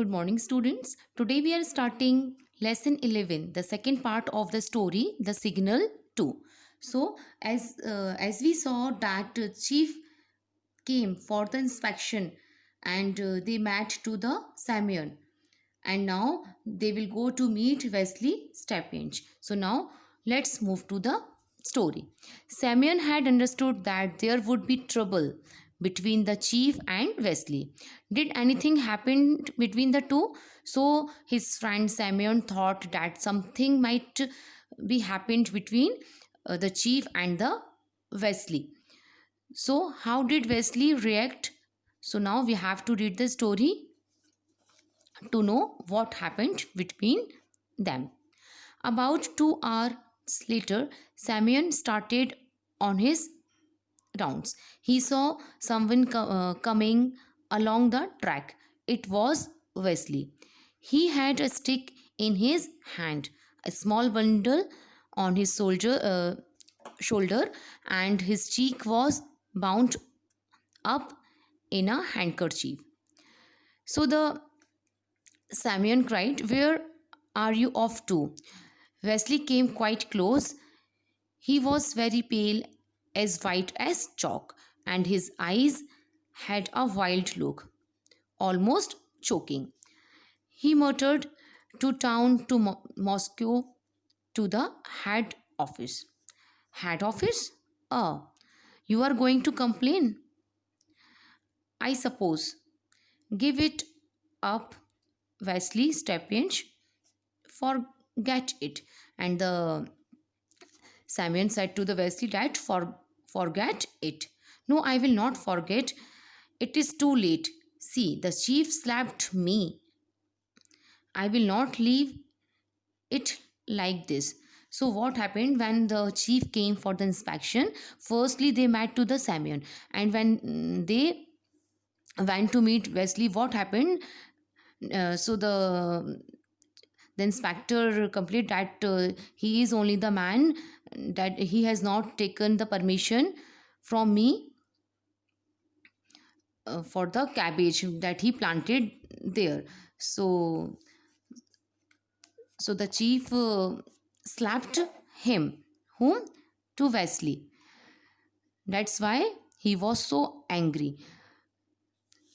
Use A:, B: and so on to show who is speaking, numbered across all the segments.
A: Good morning, students. Today we are starting lesson 11, the second part of the story, The Signal 2. So, as we saw that chief came for the inspection and they met to the Samian, and now they will go to meet Wesley Stepinch. So now let's move to the story. Samian had understood that there would be trouble between the chief and Wesley. Did anything happen between the two? So his friend Samian thought that something might be happened between the chief and the Wesley. So how did Wesley react? So now we have to read the story to know what happened between them. About 2 hours later, Samion started on his rounds. He saw someone coming along the track. It was Wesley. He had a stick in his hand, a small bundle on his shoulder, and his cheek was bound up in a handkerchief. So the Samion cried, "Where are you off to?" Wesley came quite close. He was very pale, as white as chalk, and his eyes had a wild look, almost choking. He muttered, "To town, to Moscow, to the head office." Head office? Ah, you are going to complain, I suppose. Give it up, Wesley Stepinch. Forget it. And the Simeon said to the Wesley that forget it. No, I will not forget. It is too late. See, the chief slapped me. I will not leave it like this. So what happened when the chief came for the inspection? Firstly, they met to the Simeon, and when they went to meet Wesley, what happened? So the inspector complained that he is only the man, that he has not taken the permission from me for the cabbage that he planted there. So so the chief slapped him. Whom? To Wesley. That's why he was so angry.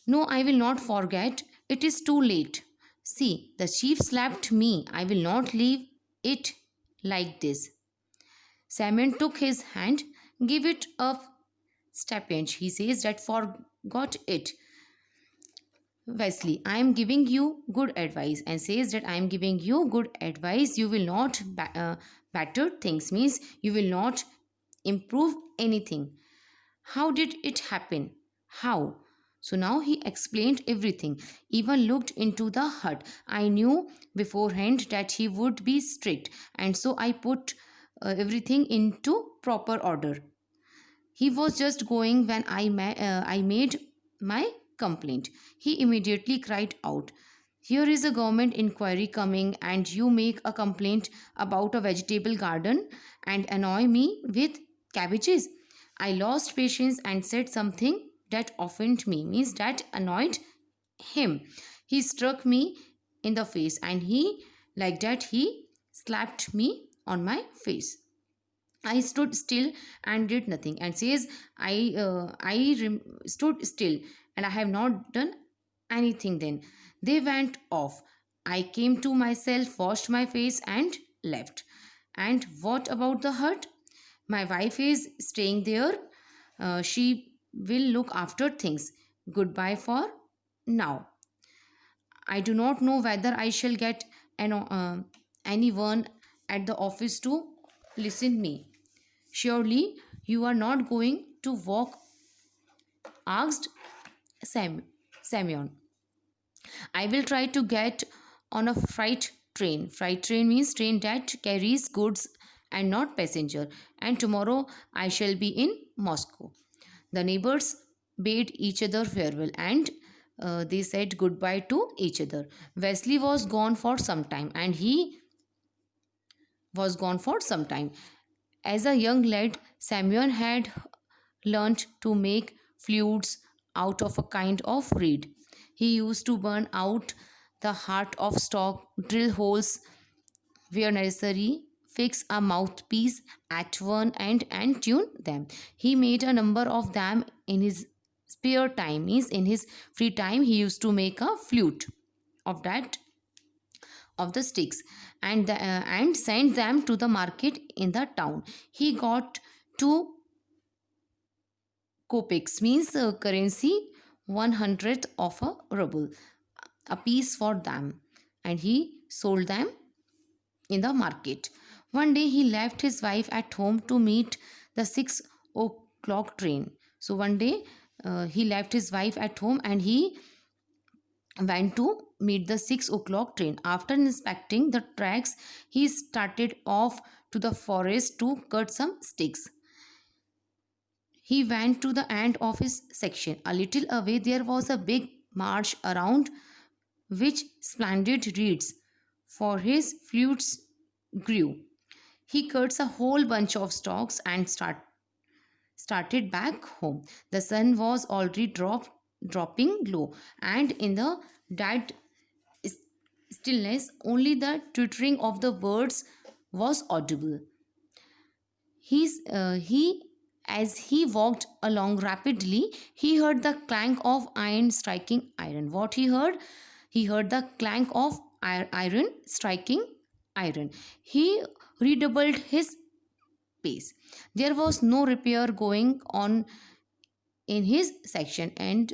A: No, I will not forget. It is too late. See, the chief slapped me. I will not leave it like this. Simon took his hand. Give it up, Stepinch. He says that forgot it. Wesley, I am giving you good advice, and says that I am giving you good advice. You will not better things, means you will not improve anything. How did it happen? How? So now he explained everything, even looked into the hut. I knew beforehand that he would be strict, and so I put everything into proper order. He was just going when I made my complaint. He immediately cried out, "Here is a government inquiry coming, and you make a complaint about a vegetable garden and annoy me with cabbages." I lost patience and said something that offended me, means that annoyed him. He struck me in the face, and like that, he slapped me on my face. I stood still and did nothing, and says stood still and I have not done anything. Then they went off. I came to myself, washed my face, and left. And what about the hut? My wife is staying there. She will look after things. Goodbye for now. I do not know whether I shall get anyone at the office to listen me. Surely you are not going to walk? Asked Semyon. I will try to get on a freight train. Freight train means train that carries goods and not passenger. And tomorrow I shall be in Moscow. The neighbors bade each other farewell, and they said goodbye to each other. Wesley was gone for some time, and he was gone for some time. As a young lad, Samuel had learnt to make flutes out of a kind of reed. He used to burn out the heart of stock, drill holes where necessary, fix a mouthpiece at one end and tune them. He made a number of them in his spare time, means in his free time he used to make a flute of that, of the sticks, and send them to the market in the town. He got two kopecks, means currency, 100th of a ruble, a piece for them, and he sold them in the market. One day he left his wife at home to meet the 6 o'clock train. So one day he left his wife at home and he went to meet the 6 o'clock train. After inspecting the tracks, he started off to the forest to cut some sticks. He went to the end of his section. A little away, there was a big marsh around which splendid reeds for his flutes grew. He cuts a whole bunch of stalks and started back home. The sun was already dropping low, and in the dead stillness, only the twittering of the birds was audible. He As he walked along rapidly, he heard the clank of iron striking iron. What he heard? He heard the clank of iron striking iron. He redoubled his pace. There was no repair going on in his section, and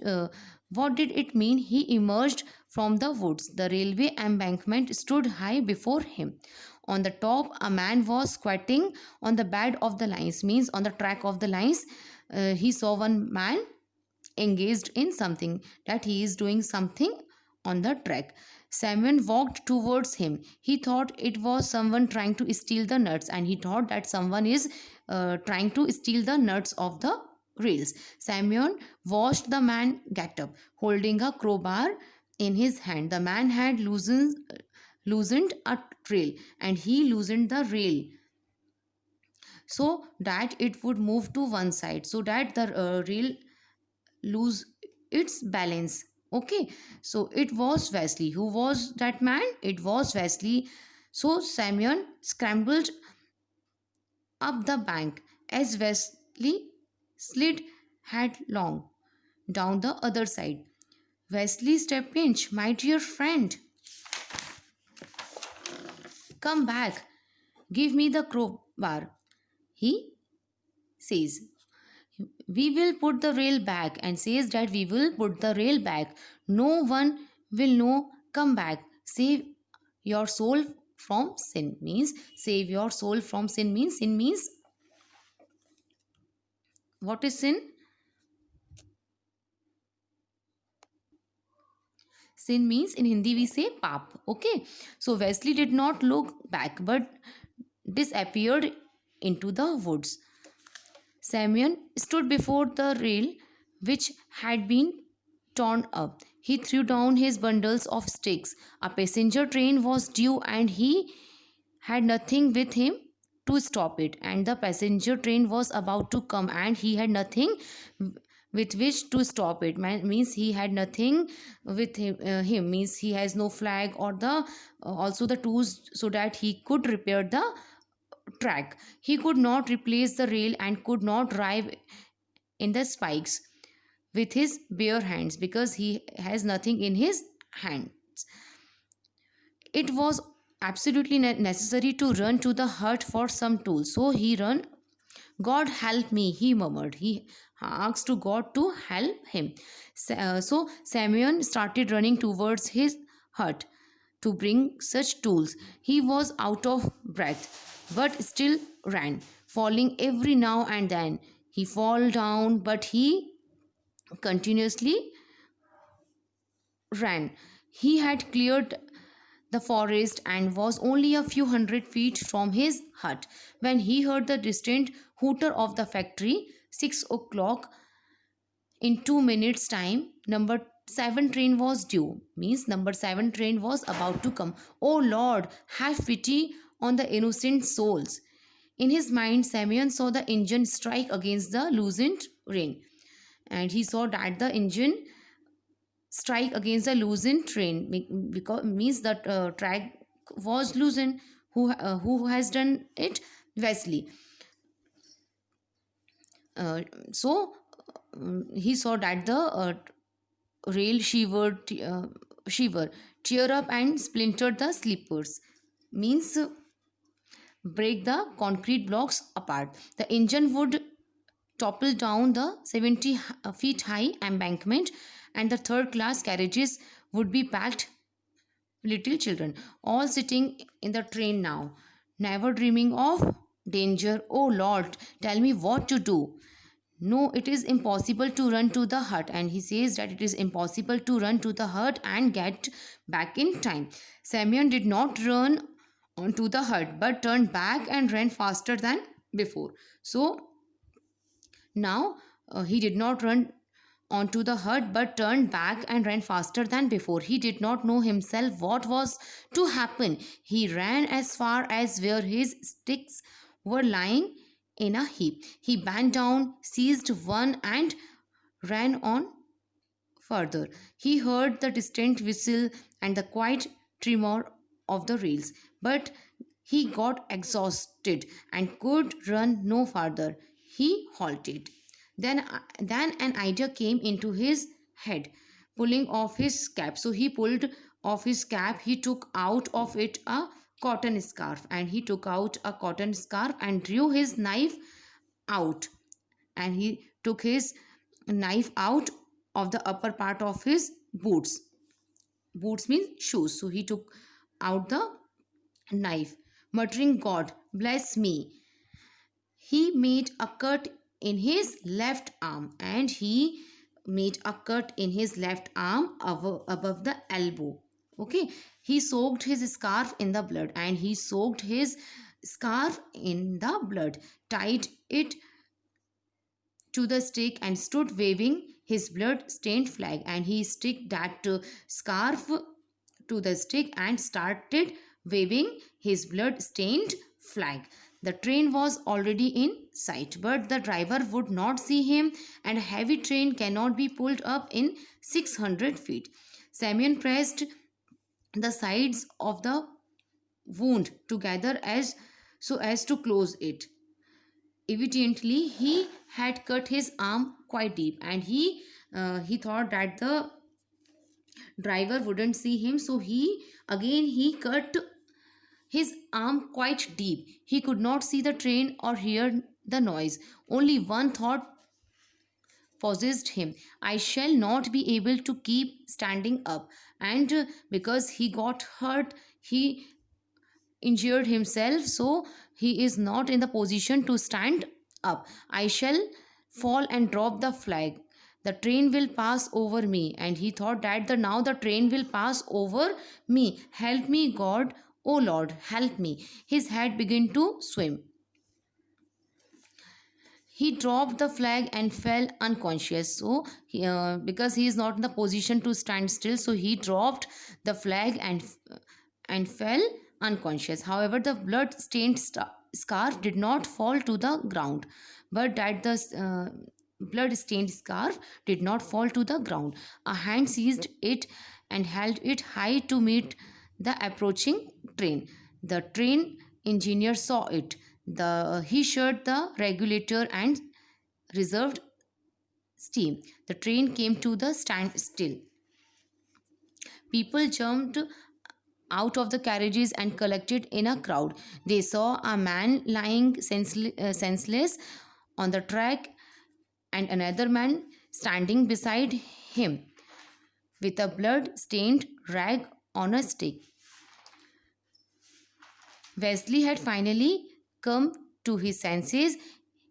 A: what did it mean? He emerged from the woods. The railway embankment stood high before him. On the top, a man was squatting on the bed of the lines, means on the track of the lines. He saw one man engaged in something, that he is doing something on the track. Simon walked towards him. He thought it was someone trying to steal the nuts, and he thought that someone is trying to steal the nuts of the rails. Simeon watched the man get up, holding a crowbar in his hand. The man had loosened a rail, and he loosened the rail so that it would move to one side, so that the rail lose its balance. Okay, so it was Wesley. Who was that man? It was Wesley. So Simeon scrambled up the bank as Wesley slid headlong down the other side. Wesley stepped in. My dear friend, come back. Give me the crowbar. He says, we will put the rail back, and says that we will put the rail back. No one will know. Come back. Save your soul from sin, means save your soul from sin, means sin means, what is sin? Sin means in Hindi we say pap. Okay, so Wesley did not look back but disappeared into the woods. Simeon stood before the rail which had been torn up. He threw down his bundles of sticks. A passenger train was due and he had nothing with him to stop it. And the passenger train was about to come and he had nothing with which to stop it. Means he had nothing with him, means he has no flag or the also the tools so that he could repair the track. He could not replace the rail and could not drive in the spikes with his bare hands because he has nothing in his hands. It was absolutely necessary to run to the hut for some tools. So he ran. God help me, he murmured. He asked to God to help him. So Simeon started running towards his hut to bring such tools. He was out of breath, but still ran, falling every now and then. He fall down, but he continuously ran. He had cleared the forest and was only a few hundred feet from his hut when he heard the distant hooter of the factory. 6 o'clock. In 2 minutes' time, number 7 train was due. Means number 7 train was about to come. Oh Lord, have pity on the innocent souls. In his mind, Simeon saw the engine strike against the loosened rail, and he saw that the engine strike against the loosened train, because means that track was loosened. Who has done it? Wesley. uh, so he saw that the rail shiver, tear up and splintered the sleepers, means break the concrete blocks apart. The engine would topple down the 70 feet high embankment, and the third class carriages would be packed little children, all sitting in the train now, never dreaming of danger. Oh Lord, tell me what to do. No, it is impossible to run to the hut. And he says that it is impossible to run to the hut and get back in time. Simeon did not run onto the hut but turned back and ran faster than before. So now he did not run onto the hut but turned back and ran faster than before. He did not know himself what was to happen. He ran as far as where his sticks were lying in a heap. He bent down, seized one, and ran on further. He heard the distant whistle and the quiet tremor of the rails, but he got exhausted and could run no farther. He halted. Then an idea came into his head, pulling off his cap. So he pulled off his cap. He took out of it a cotton scarf, and he took out a cotton scarf and drew his knife out. And he took his knife out of the upper part of his boots. Boots means shoes. So he took out the knife, muttering, God bless me. He made a cut in his left arm, and he made a cut in his left arm above the elbow. Okay, he soaked his scarf in the blood, and he soaked his scarf in the blood, tied it to the stick, and stood waving his blood stained flag. And he stuck that scarf to the stick and started waving his blood stained flag. The train was already in sight, but the driver would not see him, and a heavy train cannot be pulled up in 600 feet. Simeon pressed the sides of the wound together as to close it. Evidently, he had cut his arm quite deep, and he thought that the driver wouldn't see him. So he cut his arm quite deep. He could not see the train or hear the noise. Only one thought possessed him: I shall not be able to keep standing up. And because he got hurt, he injured himself, so he is not in the position to stand up. I shall fall and drop the flag. The train will pass over me. And he thought that now the train will pass over me. Help me, God. Oh Lord, help me. His head began to swim. He dropped the flag and fell unconscious. So because he is not in the position to stand still, so he dropped the flag and fell unconscious. However, the blood stained scarf did not fall to the ground, but that the blood stained scarf did not fall to the ground. A hand seized it and held it high to meet the approaching train. The train engineer saw it. He shut the regulator and reserved steam. The train came to the standstill. People jumped out of the carriages and collected in a crowd. They saw a man lying senseless on the track, and another man standing beside him with a blood-stained rag on a stick. Wesley had finally come to his senses.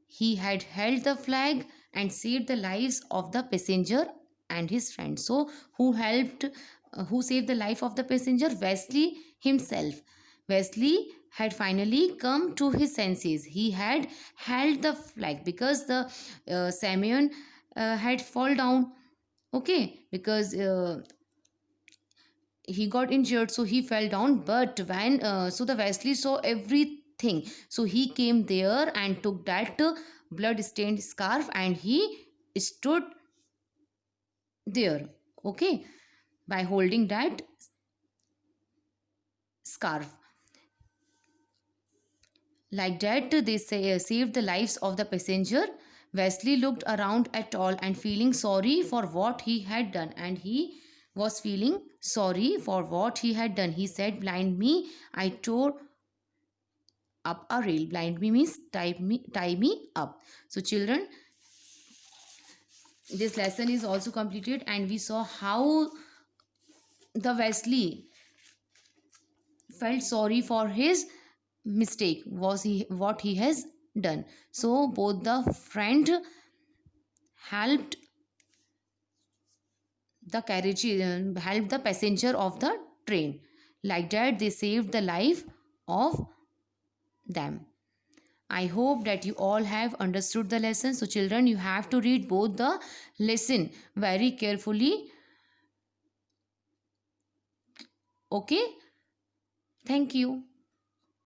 A: He had held the flag and saved the lives of the passenger and his friends. So, who saved the life of the passenger? Wesley himself. Wesley had finally come to his senses. He had held the flag because the Simeon had fall down. Okay, because he got injured, so he fell down. But when so the Wesley saw everything, so he came there and took that blood stained scarf, and he stood there. Okay, by holding that scarf. Like that, they say, saved the lives of the passenger. Wesley looked around at all and feeling sorry for what he had done. And he was feeling sorry for what he had done. He said, "Blind me, I tore up a rail." Blind me means tie me up. So, children, this lesson is also completed, and we saw how the Wesley felt sorry for his mistake, was he what he has done. So both the friend helped the carriage, helped the passenger of the train. Like that, they saved the life of them. I hope that you all have understood the lesson. So children, you have to read both the lesson very carefully. Okay, thank you.